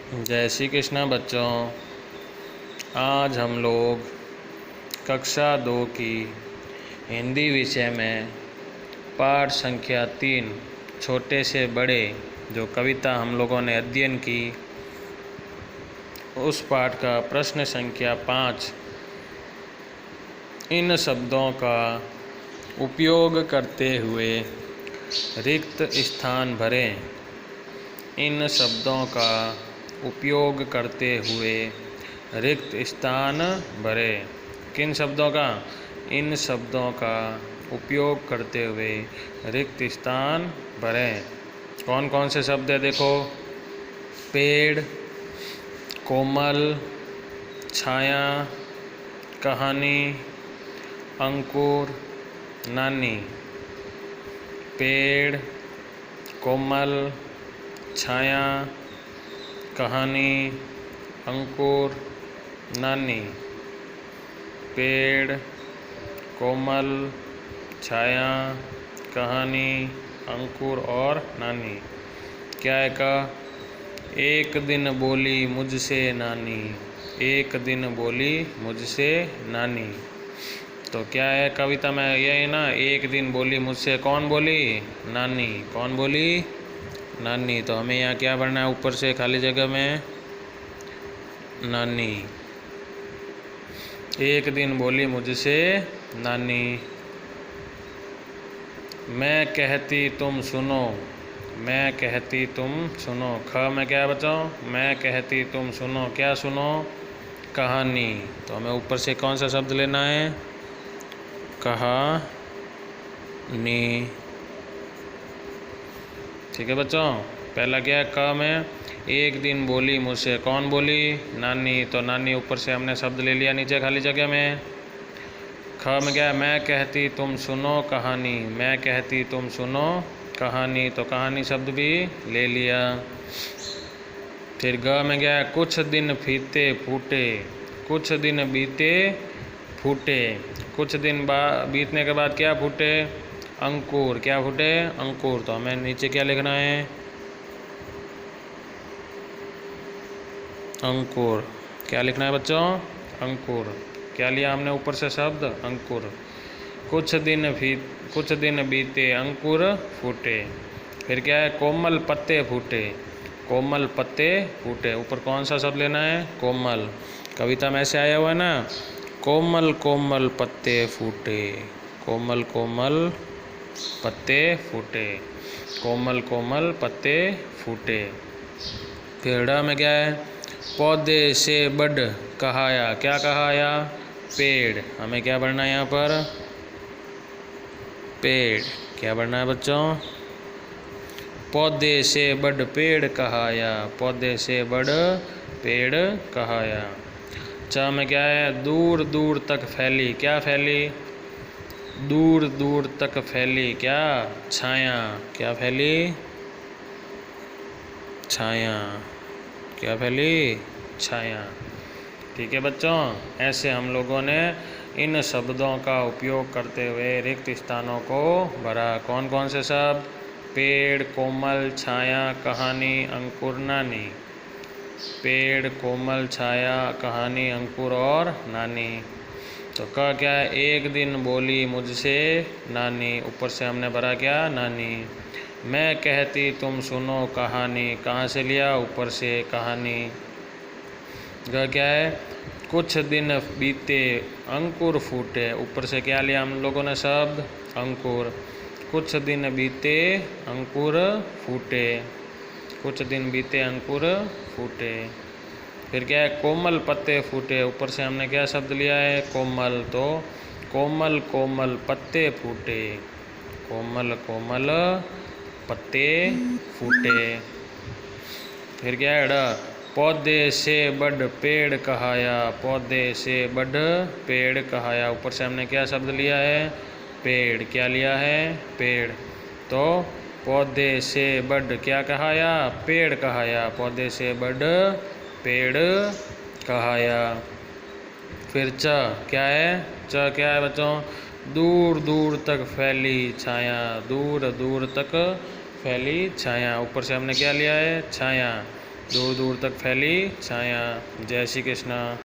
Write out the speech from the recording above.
जय श्री कृष्ण बच्चों। आज हम लोग कक्षा 2 की हिंदी विषय में पाठ संख्या 3 छोटे से बड़े जो कविता हम लोगों ने अध्ययन की उस पाठ का प्रश्न संख्या 5 इन शब्दों का उपयोग करते हुए रिक्त स्थान भरें। इन शब्दों का उपयोग करते हुए रिक्त स्थान भरें। किन शब्दों का? इन शब्दों का उपयोग करते हुए रिक्त स्थान भरें। कौन कौन से शब्द है देखो। पेड़, कोमल, छाया, कहानी, अंकुर, नानी। पेड़, कोमल, छाया, कहानी, अंकुर, नानी। पेड़, कोमल, छाया, कहानी, अंकुर और नानी। क्या है का? एक दिन बोली मुझसे नानी, एक दिन बोली मुझसे नानी। तो क्या है कविता में? यही ना, एक दिन बोली मुझसे। कौन बोली? नानी। कौन बोली? नानी। तो हमें यहाँ क्या पढ़ना है? ऊपर से खाली जगह में नानी। एक दिन बोली मुझसे नानी, मैं कहती तुम सुनो, मैं कहती तुम सुनो। ख में क्या है बच्चों? मैं कहती तुम सुनो। क्या सुनो? कहानी। तो हमें ऊपर से कौन सा शब्द लेना है? कहानी। ठीक है बच्चों। पहला क्या है? क में एक दिन बोली मुझसे। कौन बोली? नानी। तो नानी ऊपर से हमने शब्द ले लिया नीचे खाली जगह में। ख में क्या है? मैं कहती तुम सुनो कहानी, मैं कहती तुम सुनो कहानी। तो कहानी शब्द भी ले लिया। फिर ग में क्या है? कुछ दिन फीते फूटे, कुछ दिन बीते फूटे। कुछ दिन बीतने के बाद क्या फूटे? अंकुर। क्या फूटे? अंकुर। तो हमें नीचे क्या लिखना है? अंकुर। क्या लिखना है बच्चों? अंकुर। क्या लिया हमने ऊपर से शब्द? अंकुर। कुछ दिन बीते अंकुर फूटे। फिर क्या है? कोमल पत्ते फूटे, कोमल पत्ते फूटे। ऊपर कौन सा शब्द लेना है? कोमल। कविता में ऐसे आया हुआ है ना, कोमल कोमल पत्ते फूटे, कोमल कोमल पत्ते फूटे, कोमल कोमल पत्ते फूटे। फिर ड में क्या है? पौधे से बढ़ कहाया। क्या कहाया? पेड़। हमें क्या पढ़ना है यहाँ पर? पेड़। क्या पढ़ना है बच्चों? पौधे से बढ़ पेड़ कहाया, पौधे से बढ़ पेड़ कहाया। च में क्या है? दूर दूर तक फैली। क्या फैली? दूर दूर तक फैली। क्या? छाया। क्या फैली? छाया। क्या फैली? छाया। ठीक है बच्चों। ऐसे हम लोगों ने इन शब्दों का उपयोग करते हुए रिक्त स्थानों को भरा। कौन कौन से शब्द? पेड़, कोमल, छाया, कहानी, अंकुर, नानी। पेड़, कोमल, छाया, कहानी, अंकुर और नानी। तो का क्या है? एक दिन बोली मुझसे नानी। ऊपर से हमने भरा क्या? नानी। मैं कहती तुम सुनो कहानी। कहाँ से लिया? ऊपर से कहानी। ग क्या है? कुछ दिन बीते अंकुर फूटे। ऊपर से क्या लिया हम लोगों ने शब्द? अंकुर। कुछ दिन बीते अंकुर फूटे, कुछ दिन बीते अंकुर फूटे। फिर क्या है? कोमल पत्ते फूटे। ऊपर से हमने क्या शब्द लिया है? कोमल। तो कोमल कोमल पत्ते फूटे, कोमल कोमल पत्ते फूटे। फिर क्या है? ड पौधे से बढ़ पेड़ कहाया, पौधे से बढ़ पेड़ कहाया। ऊपर से हमने क्या शब्द लिया है? पेड़। क्या लिया है? पेड़। तो पौधे से बढ़ क्या कहाया? पेड़ कहाया। पौधे से बढ़ पेड़ कहाया। फिर च क्या है? च क्या है बच्चों? दूर दूर तक फैली छाया, दूर दूर तक फैली छाया। ऊपर से हमने क्या लिया है? छाया। दूर दूर तक फैली छाया। जय श्री कृष्ण।